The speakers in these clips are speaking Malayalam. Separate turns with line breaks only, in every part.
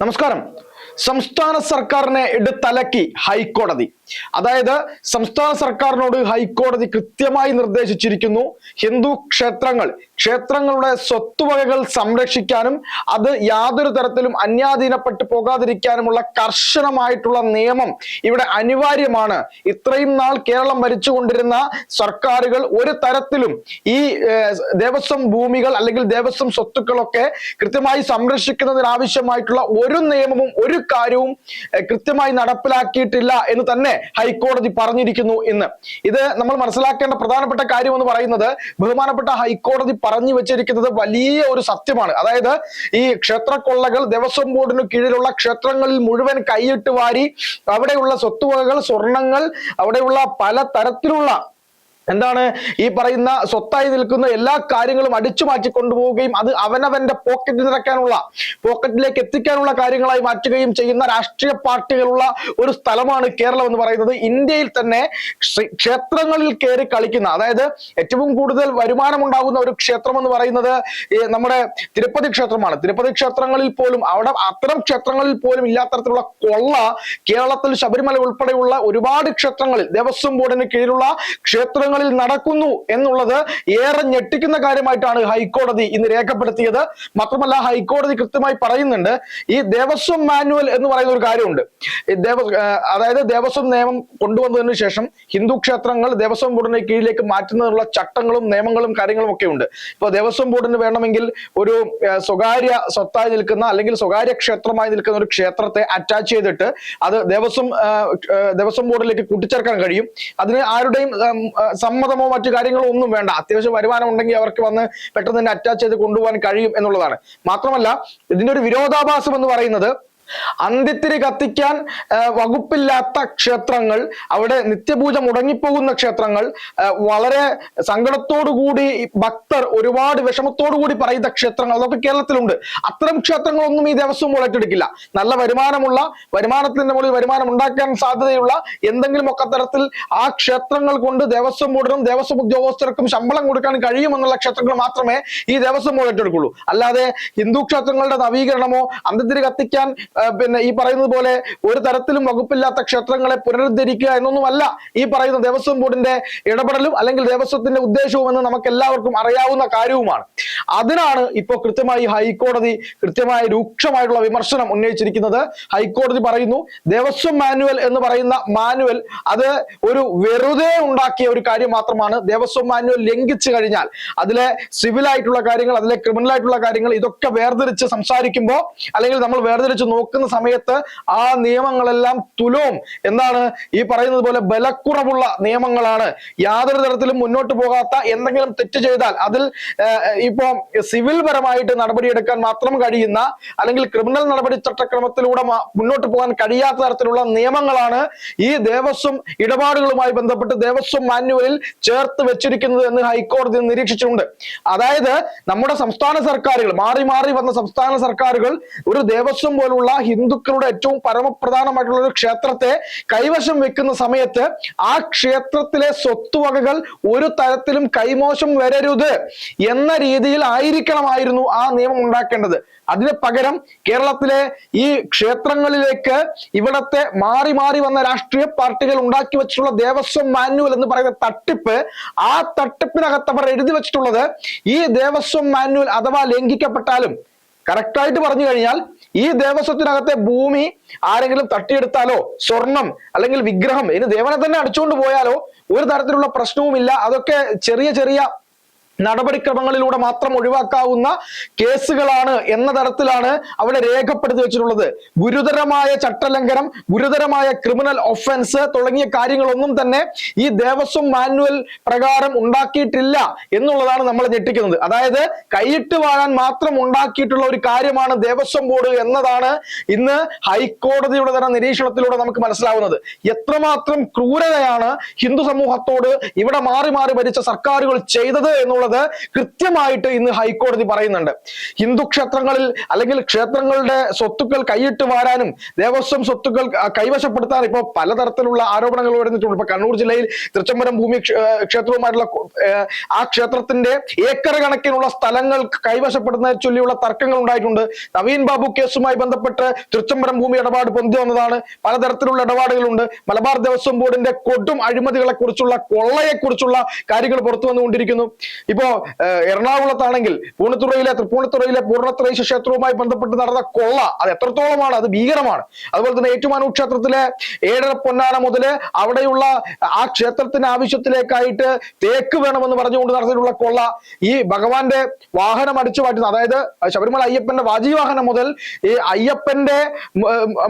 നമസ്കാരം. സംസ്ഥാന സർക്കാരിനെ എടുത്തലക്കി ഹൈക്കോടതി. അതായത് സംസ്ഥാന സർക്കാരിനോട് ഹൈക്കോടതി കൃത്യമായി നിർദ്ദേശിച്ചിരിക്കുന്നു, ഹിന്ദു ക്ഷേത്രങ്ങളുടെ സ്വത്തുവകകൾ സംരക്ഷിക്കാനും അത് യാതൊരു തരത്തിലും അന്യാധീനപ്പെട്ടു പോകാതിരിക്കാനുമുള്ള കർശനമായിട്ടുള്ള നിയമം ഇവിടെ അനിവാര്യമാണ്. ഇത്രയും നാൾ കേരളം ഭരിച്ചുകൊണ്ടിരുന്ന സർക്കാരുകൾ ഒരു തരത്തിലും ഈ ദേവസ്വം ഭൂമികൾ അല്ലെങ്കിൽ ദേവസ്വം സ്വത്തുക്കളൊക്കെ കൃത്യമായി സംരക്ഷിക്കുന്നതിനാവശ്യമായിട്ടുള്ള ഒരു നിയമവും ഒരു കാര്യവും കൃത്യമായി നടപ്പിലാക്കിയിട്ടില്ല എന്ന് തന്നെ ഹൈക്കോടതി പറഞ്ഞിരിക്കുന്നു. ഇന്ന് ഇത് നമ്മൾ മനസ്സിലാക്കേണ്ട പ്രധാനപ്പെട്ട കാര്യം എന്ന് പറയുന്നത്, ബഹുമാനപ്പെട്ട ഹൈക്കോടതി പറഞ്ഞു വെച്ചിരിക്കുന്നത് വലിയ ഒരു സത്യമാണ്. അതായത് ഈ ക്ഷേത്രക്കൊള്ളകൾ ദേവസ്വം ബോർഡിന് കീഴിലുള്ള ക്ഷേത്രങ്ങളിൽ മുഴുവൻ കൈയിട്ട് വാരി അവിടെയുള്ള സ്വത്തുവകകൾ, സ്വർണങ്ങൾ, അവിടെയുള്ള പല തരത്തിലുള്ള ഈ പറയുന്ന സ്വത്തായി നിൽക്കുന്ന എല്ലാ കാര്യങ്ങളും അടിച്ചു മാറ്റി കൊണ്ടുപോവുകയും അത് അവനവന്റെ പോക്കറ്റിലേക്ക് എത്തിക്കാനുള്ള കാര്യങ്ങളായി മാറ്റുകയും ചെയ്യുന്ന രാഷ്ട്രീയ പാർട്ടികളുള്ള ഒരു സ്ഥലമാണ് കേരളം എന്ന് പറയുന്നത്. ഇന്ത്യയിൽ തന്നെ ക്ഷേത്രങ്ങളിൽ കയറി കളിക്കുന്ന, അതായത് ഏറ്റവും കൂടുതൽ വരുമാനം ഉണ്ടാകുന്ന ഒരു ക്ഷേത്രം എന്ന് പറയുന്നത് നമ്മുടെ തിരുപ്പതി ക്ഷേത്രമാണ്. തിരുപ്പതി ക്ഷേത്രങ്ങളിൽ പോലും, അവിടെ അത്തരം ക്ഷേത്രങ്ങളിൽ പോലും ഇല്ലാത്തരത്തിലുള്ള കൊള്ള കേരളത്തിൽ ശബരിമല ഉൾപ്പെടെയുള്ള ഒരുപാട് ക്ഷേത്രങ്ങളിൽ, ദേവസ്വം ബോർഡിന് കീഴിലുള്ള ക്ഷേത്രങ്ങൾ നടക്കുന്നു എന്നുള്ളത് ഏറെ ഞെട്ടിക്കുന്ന കാര്യമായിട്ടാണ് ഹൈക്കോടതി ഇന്ന് രേഖപ്പെടുത്തിയത്. മാത്രമല്ല ഹൈക്കോടതി കൃത്യമായി പറയുന്നുണ്ട്, ഈ ദേവസ്വം മാനുവൽ എന്ന് പറയുന്ന ഒരു കാര്യമുണ്ട്. അതായത് ദേവസ്വം നിയമം കൊണ്ടുവന്നതിന് ശേഷം ഹിന്ദു ക്ഷേത്രങ്ങൾ ദേവസ്വം ബോർഡിന്റെ കീഴിലേക്ക് മാറ്റുന്നതിനുള്ള ചട്ടങ്ങളും നിയമങ്ങളും കാര്യങ്ങളും ഒക്കെ ഉണ്ട്. ഇപ്പോൾ ദേവസ്വം ബോർഡിന് വേണമെങ്കിൽ ഒരു സ്വകാര്യ സ്വത്തായി നിൽക്കുന്ന അല്ലെങ്കിൽ സ്വകാര്യ ക്ഷേത്രമായി നിൽക്കുന്ന ഒരു ക്ഷേത്രത്തെ അറ്റാച്ച് ചെയ്തിട്ട് അത് ദേവസ്വം ബോർഡിലേക്ക് കൂട്ടിച്ചേർക്കാൻ കഴിയും. അതിന് ആരുടെയും സമ്മതമോ മറ്റു കാര്യങ്ങളോ ഒന്നും വേണ്ട. അത്യാവശ്യം വരുമാനം ഉണ്ടെങ്കിൽ അവർക്ക് വന്ന് പെട്ടെന്ന് തന്നെ അറ്റാച്ച് ചെയ്ത് കൊണ്ടുപോകാൻ കഴിയും എന്നുള്ളതാണ്. മാത്രമല്ല ഇതിന്റെ ഒരു വിരോധാഭാസം എന്ന് പറയുന്നത്, അന്ത്യത്തിരി കത്തിക്കാൻ വകുപ്പില്ലാത്ത ക്ഷേത്രങ്ങൾ, അവിടെ നിത്യപൂജ മുടങ്ങിപ്പോകുന്ന ക്ഷേത്രങ്ങൾ, വളരെ സങ്കടത്തോടുകൂടി ഭക്തർ ഒരുപാട് വിഷമത്തോടുകൂടി പറയുന്ന ക്ഷേത്രങ്ങൾ, അതൊക്കെ കേരളത്തിലുണ്ട്. അത്തരം ക്ഷേത്രങ്ങളൊന്നും ഈ ദേവസ്വം ബോർഡ് ഏറ്റെടുക്കില്ല. നല്ല വരുമാനത്തിന്റെ മുകളിൽ വരുമാനം ഉണ്ടാക്കാൻ സാധ്യതയുള്ള എന്തെങ്കിലും ഒക്കെ തരത്തിൽ ആ ക്ഷേത്രങ്ങൾ കൊണ്ട് ദേവസ്വം ബോർഡിനും ദേവസ്വം ഉദ്യോഗസ്ഥർക്കും ശമ്പളം കൊടുക്കാൻ കഴിയുമെന്നുള്ള ക്ഷേത്രങ്ങൾ മാത്രമേ ഈ ദേവസ്വം ബോർഡ് ഏറ്റെടുക്കുള്ളൂ. അല്ലാതെ ഹിന്ദു ക്ഷേത്രങ്ങളുടെ നവീകരണമോ അന്ത്യത്തിരി കത്തിക്കാൻ പിന്നെ ഈ പറയുന്നത് പോലെ ഒരു തരത്തിലും വകുപ്പില്ലാത്ത ക്ഷേത്രങ്ങളെ പുനരുദ്ധരിക്കുക എന്നൊന്നുമല്ല ഈ പറയുന്ന ദേവസ്വം ബോർഡിന്റെ ഇടപെടലും അല്ലെങ്കിൽ ദേവസ്വത്തിന്റെ ഉദ്ദേശവും എന്ന് നമുക്ക് എല്ലാവർക്കും അറിയാവുന്ന കാര്യവുമാണ്. അതിനാണ് ഇപ്പോൾ കൃത്യമായി ഹൈക്കോടതി കൃത്യമായ രൂക്ഷമായിട്ടുള്ള വിമർശനം ഉന്നയിച്ചിരിക്കുന്നത്. ഹൈക്കോടതി പറയുന്നു, ദേവസ്വം മാനുവൽ എന്ന് പറയുന്ന മാനുവൽ അത് ഒരു വെറുതെ ഉണ്ടാക്കിയ ഒരു കാര്യം മാത്രമാണ്. ദേവസ്വം മാനുവൽ ലംഘിച്ചു കഴിഞ്ഞാൽ അതിലെ സിവിൽ ആയിട്ടുള്ള കാര്യങ്ങൾ, അതിലെ ക്രിമിനൽ ആയിട്ടുള്ള കാര്യങ്ങൾ, ഇതൊക്കെ വേർതിരിച്ച് സംസാരിക്കുമ്പോൾ അല്ലെങ്കിൽ നമ്മൾ വേർതിരിച്ച് നോക്കുന്ന സമയത്ത് ആ നിയമങ്ങളെല്ലാം തുലോം ഈ പറയുന്നത് പോലെ ബലക്കുറവുള്ള നിയമങ്ങളാണ്. യാതൊരു തരത്തിലും മുന്നോട്ട് പോകാത്ത, എന്തെങ്കിലും തെറ്റ് ചെയ്താൽ അതിൽ ഇപ്പോ സിവിൽ പരമായിട്ട് നടപടിയെടുക്കാൻ മാത്രം കഴിയുന്ന അല്ലെങ്കിൽ ക്രിമിനൽ നടപടി ചട്ടക്രമത്തിലൂടെ മുന്നോട്ട് പോകാൻ കഴിയാത്ത തരത്തിലുള്ള നിയമങ്ങളാണ് ഈ ദേവസ്വം ഇടപാടുകളുമായി ബന്ധപ്പെട്ട് ദേവസ്വം മാനുവലിൽ ചേർത്ത് വെച്ചിരിക്കുന്നത് എന്ന് ഹൈക്കോടതി നിരീക്ഷിച്ചിട്ടുണ്ട്. അതായത് നമ്മുടെ സംസ്ഥാന സർക്കാരുകൾ, മാറി മാറി വന്ന സംസ്ഥാന സർക്കാരുകൾ ഒരു ദേവസ്വം പോലുള്ള ഹിന്ദുക്കളുടെ ഏറ്റവും പരമപ്രധാനമായിട്ടുള്ള ഒരു ക്ഷേത്രത്തെ കൈവശം വെക്കുന്ന സമയത്ത് ആ ക്ഷേത്രത്തിലെ സ്വത്തുവകകൾ ഒരു തരത്തിലും കൈമോശം വരരുത് എന്ന രീതിയിൽ ആയിരിക്കണമായിരുന്നു ആ നിയമം ഉണ്ടാക്കേണ്ടത്. അതിന് പകരം കേരളത്തിലെ ഈ ക്ഷേത്രങ്ങളിലേക്ക് ഇവിടത്തെ മാറി മാറി വന്ന രാഷ്ട്രീയ പാർട്ടികൾ ഉണ്ടാക്കി വെച്ചിട്ടുള്ള ദേവസ്വം മാനുവൽ എന്ന് പറയുന്ന തട്ടിപ്പ്, ആ തട്ടിപ്പിനകത്ത് അവർ എഴുതി വെച്ചിട്ടുള്ളത്, ഈ ദേവസ്വം മാനുവൽ അഥവാ ലംഘിക്കപ്പെട്ടാലും, കറക്റ്റായിട്ട് പറഞ്ഞു കഴിഞ്ഞാൽ ഈ ദേവസ്വത്തിനകത്തെ ഭൂമി ആരെങ്കിലും തട്ടിയെടുത്താലോ, സ്വർണം അല്ലെങ്കിൽ വിഗ്രഹം, ഇനി ദേവനെ തന്നെ അടിച്ചുകൊണ്ട് പോയാലോ ഒരു തരത്തിലുള്ള പ്രശ്നവുമില്ല. അതൊക്കെ ചെറിയ ചെറിയ നടപടിക്രമങ്ങളിലൂടെ മാത്രം ഒഴിവാക്കാവുന്ന കേസുകളാണ് എന്ന തരത്തിലാണ് അവിടെ രേഖപ്പെടുത്തി വെച്ചിട്ടുള്ളത്. ഗുരുതരമായ ചട്ടലംഘനം, ഗുരുതരമായ ക്രിമിനൽ ഒഫൻസ് തുടങ്ങിയ കാര്യങ്ങളൊന്നും തന്നെ ഈ ദേവസ്വം മാനുവൽ പ്രകാരം ഉണ്ടാക്കിയിട്ടില്ല എന്നുള്ളതാണ് നമ്മളെ ഞെട്ടിക്കുന്നത്. അതായത് കൈയിട്ട് വാഴാൻ മാത്രം ഉണ്ടാക്കിയിട്ടുള്ള ഒരു കാര്യമാണ് ദേവസ്വം ബോർഡ് എന്നതാണ് ഇന്ന് ഹൈക്കോടതിയുടെ തന്നെ നിരീക്ഷണത്തിലൂടെ നമുക്ക് മനസ്സിലാവുന്നത്. എത്രമാത്രം ക്രൂരതയാണ് ഹിന്ദു സമൂഹത്തോട് ഇവിടെ മാറി മാറി ഭരിച്ച സർക്കാരുകൾ ചെയ്തത് എന്നുള്ള എന്നുള്ളത് കൃത്യമായിട്ട് ഇന്ന് ഹൈക്കോടതി പറയുന്നുണ്ട്. ഹിന്ദു ക്ഷേത്രങ്ങളിൽ അല്ലെങ്കിൽ ക്ഷേത്രങ്ങളുടെ സ്വത്തുക്കൾ കൈയിട്ട് വാരാനും ദേവസ്വം സ്വത്തുക്കൾ കൈവശപ്പെടുത്താൻ ഇപ്പോൾ പലതരത്തിലുള്ള ആരോപണങ്ങൾ വരുന്നിട്ടുണ്ട്. ഇപ്പൊ കണ്ണൂർ ജില്ലയിൽ തൃച്ചംബരം ഭൂമി ക്ഷേത്രവുമായിട്ടുള്ള ആ ക്ഷേത്രത്തിന്റെ ഏക്കർ കണക്കിനുള്ള സ്ഥലങ്ങൾ കൈവശപ്പെടുന്നതിനെ ചൊല്ലിയുള്ള തർക്കങ്ങൾ ഉണ്ടായിട്ടുണ്ട്. നവീൻ ബാബു കേസുമായി ബന്ധപ്പെട്ട് തൃച്ചംബരം ഭൂമി ഇടപാട് പൊന്തി വന്നതാണ്. പലതരത്തിലുള്ള ഇടപാടുകളുണ്ട്. മലബാർ ദേവസ്വം ബോർഡിന്റെ കൊടും അഴിമതികളെ കുറിച്ചുള്ള കൊള്ളയെ കുറിച്ചുള്ള കാര്യങ്ങൾ പുറത്തു വന്നുകൊണ്ടിരിക്കുന്നു. ഇപ്പോ എറണാകുളത്താണെങ്കിൽ തൃപ്പൂണിത്തുറയിലെ പൂർണ്ണത്രയീശ ക്ഷേത്രവുമായി ബന്ധപ്പെട്ട് നടന്ന കൊള്ള അത് എത്രത്തോളമാണ്, അത് ഭീകരമാണ്. അതുപോലെ തന്നെ ഏറ്റുമാനൂർ ക്ഷേത്രത്തിലെ 7.5 പൊന്നാന മുതല് അവിടെയുള്ള ആ ക്ഷേത്രത്തിന്റെ ആവശ്യത്തിലേക്കായിട്ട് തേക്ക് വേണമെന്ന് പറഞ്ഞുകൊണ്ട് നടത്തിയിട്ടുള്ള കൊള്ള, ഈ ഭഗവാന്റെ വാഹനം അടിച്ചു മാറ്റുന്ന, അതായത് ശബരിമല അയ്യപ്പന്റെ വാഹനം മുതൽ ഈ അയ്യപ്പന്റെ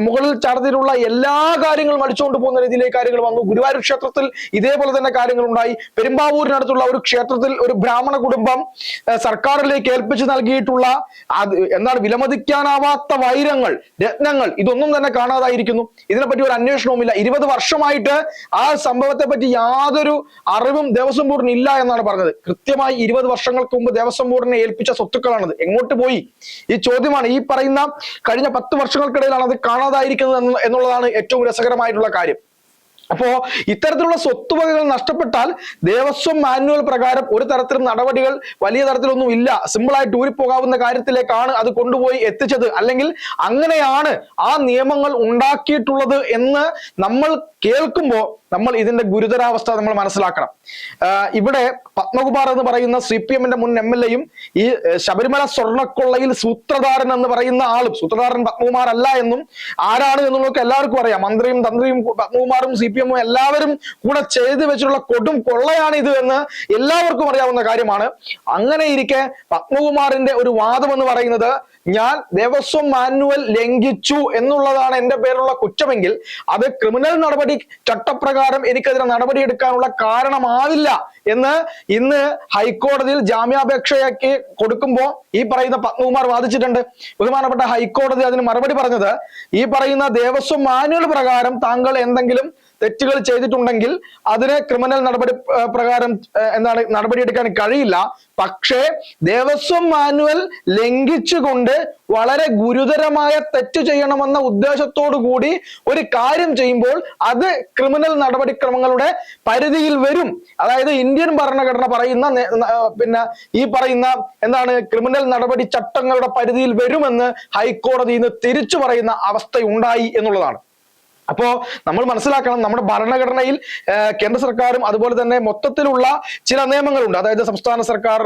മുകളിൽ ചാർത്തിയിട്ടുള്ള എല്ലാ കാര്യങ്ങളും അടിച്ചുകൊണ്ട് പോകുന്ന രീതിയിലേക്ക് കാര്യങ്ങൾ വന്നു. ഗുരുവായൂർ ക്ഷേത്രത്തിൽ ഇതേപോലെ തന്നെ കാര്യങ്ങൾ ഉണ്ടായി. പെരുമ്പാവൂരിനടുത്തുള്ള ഒരു ക്ഷേത്രത്തിൽ ഒരു ബ്രാഹ്മണ കുടുംബം സർക്കാരിലേക്ക് ഏൽപ്പിച്ചു നൽകിയിട്ടുള്ള എന്താണ് വിലമതിക്കാനാവാത്ത വൈരങ്ങൾ, രത്നങ്ങൾ, ഇതൊന്നും തന്നെ കാണാതായിരിക്കുന്നു. ഇതിനെപ്പറ്റി ഒരു അന്വേഷണവുമില്ല. 20 വർഷമായിട്ട് ആ സംഭവത്തെ പറ്റി യാതൊരു അറിവും ദേവസ്വം ബോർഡിന് ഇല്ല എന്നാണ് പറഞ്ഞത്. കൃത്യമായി 20 വർഷങ്ങൾക്ക് മുമ്പ് ദേവസ്വം ബോർഡിനെ ഏൽപ്പിച്ച സ്വത്തുക്കളാണത്. എങ്ങോട്ട് പോയി ഈ ചോദ്യമാണ്. ഈ പറയുന്ന കഴിഞ്ഞ 10 വർഷങ്ങൾക്കിടയിലാണ് അത് കാണാതായിരിക്കുന്നത് എന്നുള്ളതാണ് ഏറ്റവും രസകരമായിട്ടുള്ള കാര്യം. അപ്പോ ഇത്തരത്തിലുള്ള സ്വത്തുവകകൾ നഷ്ടപ്പെട്ടാൽ ദേവസ്വം മാനുവൽ പ്രകാരം ഒരു തരത്തിലും നടപടികൾ വലിയ തരത്തിലൊന്നും ഇല്ല. സിമ്പിളായിട്ട് ഊരിപ്പോകാവുന്ന കാര്യത്തിലേക്കാണ് അത് കൊണ്ടുപോയി എത്തിച്ചത്. അല്ലെങ്കിൽ അങ്ങനെയാണ് ആ നിയമങ്ങൾ ഉണ്ടാക്കിയിട്ടുള്ളത് എന്ന് നമ്മൾ കേൾക്കുമ്പോൾ നമ്മൾ ഇതിന്റെ ഗുരുതരാവസ്ഥ നമ്മൾ മനസ്സിലാക്കണം. ഇവിടെ പത്മകുമാർ എന്ന് പറയുന്ന CPM-ന്റെ മുൻ MLA-യും ഈ ശബരിമല സ്വർണ്ണക്കൊള്ളയിൽ സൂത്രധാരൻ എന്ന് പറയുന്ന ആളും, സൂത്രധാരൻ പത്മകുമാർ അല്ല എന്നും ആരാണ് എന്നുള്ളതൊക്കെ എല്ലാവർക്കും അറിയാം. മന്ത്രിയും തന്ത്രിയും പത്മകുമാറും CPM-ഉം എല്ലാവരും കൂടെ ചെയ്തു വെച്ചിട്ടുള്ള കൊടും കൊള്ളയാണ് ഇത് എന്ന് എല്ലാവർക്കും അറിയാവുന്ന കാര്യമാണ്. അങ്ങനെ ഇരിക്കെ പത്മകുമാറിന്റെ ഒരു വാദം എന്ന് പറയുന്നത്, ഞാൻ ദേവസ്വം മാനുവൽ ലംഘിച്ചു എന്നുള്ളതാണ് എന്റെ പേരിലുള്ള കുറ്റമെങ്കിൽ അത് ക്രിമിനൽ നടപടി ചട്ടപ്രകാരം എനിക്കെതിരെ നടപടിയെടുക്കാനുള്ള കാരണമാവില്ല എന്ന് ഇന്ന് ഹൈക്കോടതിയിൽ ജാമ്യാപേക്ഷയാക്കി കൊടുക്കുമ്പോൾ ഈ പറയുന്ന പത്മകുമാർ വാദിച്ചിട്ടുണ്ട്. ബഹുമാനപ്പെട്ട ഹൈക്കോടതി അതിന് മറുപടി പറഞ്ഞത്, ഈ പറയുന്ന ദേവസ്വം മാനുവൽ പ്രകാരം താങ്കൾ എന്തെങ്കിലും തെറ്റുകൾ ചെയ്തിട്ടുണ്ടെങ്കിൽ അതിന് ക്രിമിനൽ നടപടി പ്രകാരം നടപടിയെടുക്കാൻ കഴിയില്ല. പക്ഷേ ദേവസ്വം മാനുവൽ ലംഘിച്ചുകൊണ്ട് വളരെ ഗുരുതരമായ തെറ്റ് ചെയ്യണമെന്ന ഉദ്ദേശത്തോടു കൂടി ഒരു കാര്യം ചെയ്യുമ്പോൾ അത് ക്രിമിനൽ നടപടിക്രമങ്ങളുടെ പരിധിയിൽ വരും. അതായത് ഇന്ത്യൻ ഭരണഘടന പറയുന്ന ഈ പറയുന്ന ക്രിമിനൽ നടപടി ചട്ടങ്ങളുടെ പരിധിയിൽ വരുമെന്ന് ഹൈക്കോടതി ഇന്ന് തിരിച്ചു പറയുന്ന അവസ്ഥയുണ്ടായി എന്നുള്ളതാണ്. അപ്പോ നമ്മൾ മനസ്സിലാക്കണം, നമ്മുടെ ഭരണഘടനയിൽ കേന്ദ്ര സർക്കാരും അതുപോലെ തന്നെ മൊത്തത്തിലുള്ള ചില നിയമങ്ങളുണ്ട്. അതായത് സംസ്ഥാന സർക്കാർ,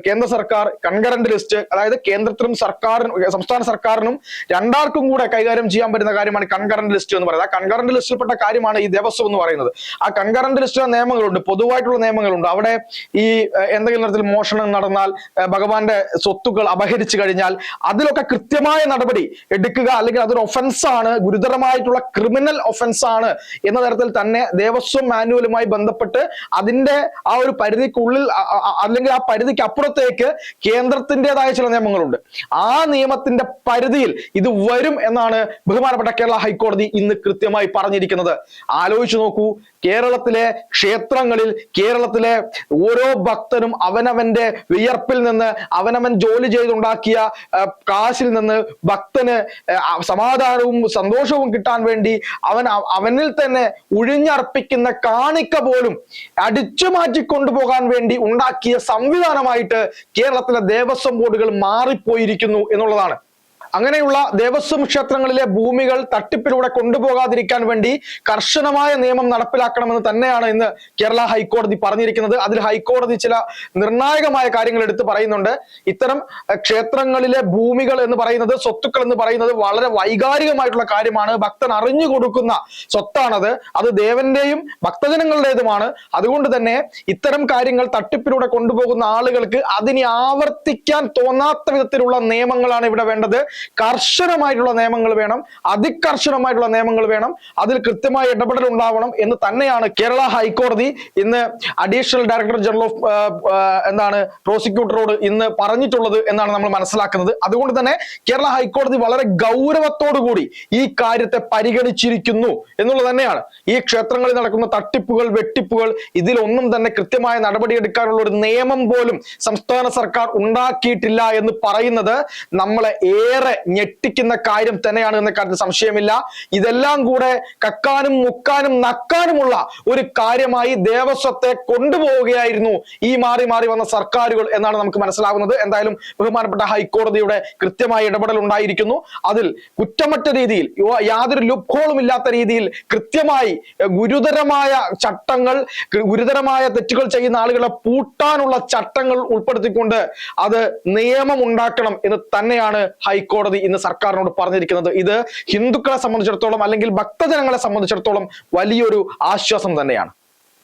കേന്ദ്ര സർക്കാർ, കൺകറന്റ് ലിസ്റ്റ്, അതായത് കേന്ദ്രത്തിനും സംസ്ഥാന സർക്കാരിനും രണ്ടാർക്കും കൂടെ കൈകാര്യം ചെയ്യാൻ പറ്റുന്ന കാര്യമാണ് കൺകറന്റ് ലിസ്റ്റ് എന്ന് പറയുന്നത്. ആ കൺകറന്റ് ലിസ്റ്റിൽപ്പെട്ട കാര്യമാണ് ഈ ദേവസ്വം എന്ന് പറയുന്നത്. ആ കൺകറന്റ് ലിസ്റ്റിലെ നിയമങ്ങളുണ്ട്, പൊതുവായിട്ടുള്ള നിയമങ്ങളുണ്ട്. അവിടെ ഈ എന്തെങ്കിലും തരത്തിൽ മോഷണം നടന്നാൽ, ഭഗവാന്റെ സ്വത്തുക്കൾ അപഹരിച്ചു കഴിഞ്ഞാൽ അതിലൊക്കെ കൃത്യമായ നടപടി എടുക്കുക, അല്ലെങ്കിൽ അതൊരു ഒഫൻസാണ്, ഗുരുതരമായിട്ടുള്ള ക്രിമിനൽ ഒഫൻസ് ആണ് എന്ന തരത്തിൽ തന്നെ ദേവസ്വം മാനുവലുമായി ബന്ധപ്പെട്ട് അതിന്റെ ആ ഒരു പരിധിക്കുള്ളിൽ അല്ലെങ്കിൽ ആ പരിധിക്ക് അപ്പുറത്തേക്ക് കേന്ദ്രത്തിൻ്റെതായ ചില നിയമങ്ങളുണ്ട്. ആ നിയമത്തിന്റെ പരിധിയിൽ ഇത് വരും എന്നാണ് ബഹുമാനപ്പെട്ട കേരള ഹൈക്കോടതി ഇന്ന് കൃത്യമായി പറഞ്ഞിരിക്കുന്നത്. ആലോചിച്ചു നോക്കൂ, കേരളത്തിലെ ക്ഷേത്രങ്ങളിൽ കേരളത്തിലെ ഓരോ ഭക്തനും അവനവന്റെ വിയർപ്പിൽ നിന്ന്, അവനവൻ ജോലി ചെയ്തുണ്ടാക്കിയ കാശിൽ നിന്ന് ഭക്തന് സമാധാനവും സന്തോഷവും കിട്ടാൻ വേണ്ടി അവനിൽ തന്നെ ഉഴിഞ്ഞർപ്പിക്കുന്ന കാണിക്ക പോലും അടിച്ചു മാറ്റി കൊണ്ടുപോകാൻ വേണ്ടി ഉണ്ടാക്കിയ സംവിധാനമായിട്ട് കേരളത്തിലെ ദേവസ്വം ബോർഡുകൾ മാറിപ്പോയിരിക്കുന്നു എന്നുള്ളതാണ്. അങ്ങനെയുള്ള ദേവസ്വം ക്ഷേത്രങ്ങളിലെ ഭൂമികൾ തട്ടിപ്പിലൂടെ കൊണ്ടുപോകാതിരിക്കാൻ വേണ്ടി കർശനമായ നിയമം നടപ്പിലാക്കണമെന്ന് തന്നെയാണ് ഇന്ന് കേരള ഹൈക്കോടതി പറഞ്ഞിരിക്കുന്നത്. അതിൽ ഹൈക്കോടതി ചില നിർണായകമായ കാര്യങ്ങൾ എടുത്ത് പറയുന്നുണ്ട്. ഇത്തരം ക്ഷേത്രങ്ങളിലെ ഭൂമികൾ എന്ന് പറയുന്നത്, സ്വത്തുക്കൾ എന്ന് പറയുന്നത് വളരെ വൈകാരികമായിട്ടുള്ള കാര്യമാണ്. ഭക്തൻ അറിഞ്ഞു കൊടുക്കുന്ന സ്വത്താണത്. അത് ദേവന്റെയും ഭക്തജനങ്ങളുടേതുമാണ്. അതുകൊണ്ട് തന്നെ ഇത്തരം കാര്യങ്ങൾ തട്ടിപ്പിലൂടെ കൊണ്ടുപോകുന്ന ആളുകൾക്ക് അതിനെ ആവർത്തിക്കാൻ തോന്നാത്ത വിധത്തിലുള്ള നിയമങ്ങളാണ് ഇവിടെ വേണ്ടത്. കർശനമായിട്ടുള്ള നിയമങ്ങൾ വേണം, അതികർശനമായിട്ടുള്ള നിയമങ്ങൾ വേണം, അതിൽ കൃത്യമായ ഇടപെടൽ ഉണ്ടാവണം എന്ന് തന്നെയാണ് കേരള ഹൈക്കോടതി ഇന്ന് അഡീഷണൽ ഡയറക്ടർ ജനറൽ ഓഫ് പ്രോസിക്യൂട്ടറോട് ഇന്ന് പറഞ്ഞിട്ടുള്ളത് എന്നാണ് നമ്മൾ മനസ്സിലാക്കുന്നത്. അതുകൊണ്ട് തന്നെ കേരള ഹൈക്കോടതി വളരെ ഗൗരവത്തോടു കൂടി ഈ കാര്യത്തെ പരിഗണിച്ചിരിക്കുന്നു എന്നുള്ളത് തന്നെയാണ്. ഈ ക്ഷേത്രങ്ങളിൽ നടക്കുന്ന തട്ടിപ്പുകൾ, വെട്ടിപ്പുകൾ, ഇതിലൊന്നും തന്നെ കൃത്യമായ നടപടിയെടുക്കാനുള്ള ഒരു നിയമം പോലും സംസ്ഥാന സർക്കാർ ഉണ്ടാക്കിയിട്ടില്ല എന്ന് പറയുന്നത് നമ്മളെ ഏറെ ഞെട്ടിക്കുന്ന കാര്യം തന്നെയാണ് എന്ന കാര്യത്തിൽ സംശയമില്ല. ഇതെല്ലാം കൂടെ കക്കാനും മുക്കാനും നക്കാനുമുള്ള ഒരു കാര്യമായി ദേവസ്വത്തെ കൊണ്ടുപോവുകയായിരുന്നു ഈ മാറി മാറി വന്ന സർക്കാരുകൾ എന്നാണ് നമുക്ക് മനസ്സിലാകുന്നത്. എന്തായാലും ബഹുമാനപ്പെട്ട ഹൈക്കോടതിയുടെ കൃത്യമായ ഇടപെടൽ ഉണ്ടായിരിക്കുന്നു. അതിൽ കുറ്റമറ്റ രീതിയിൽ, യാതൊരു ലുപ്ഹോളും ഇല്ലാത്ത രീതിയിൽ കൃത്യമായി ഗുരുതരമായ ചട്ടങ്ങൾ, ഗുരുതരമായ തെറ്റുകൾ ചെയ്യുന്ന ആളുകളെ പൂട്ടാനുള്ള ചട്ടങ്ങൾ ഉൾപ്പെടുത്തിക്കൊണ്ട് അത് നിയമം ഉണ്ടാക്കണം എന്ന് തന്നെയാണ് ഹൈക്കോടതി ഇന്ന് സർക്കാരിനോട് പറഞ്ഞിരിക്കുന്നത്. ഇത് ഹിന്ദുക്കളെ സംബന്ധിച്ചിടത്തോളം അല്ലെങ്കിൽ ഭക്തജനങ്ങളെ സംബന്ധിച്ചിടത്തോളം വലിയൊരു ആശ്വാസം തന്നെയാണ്.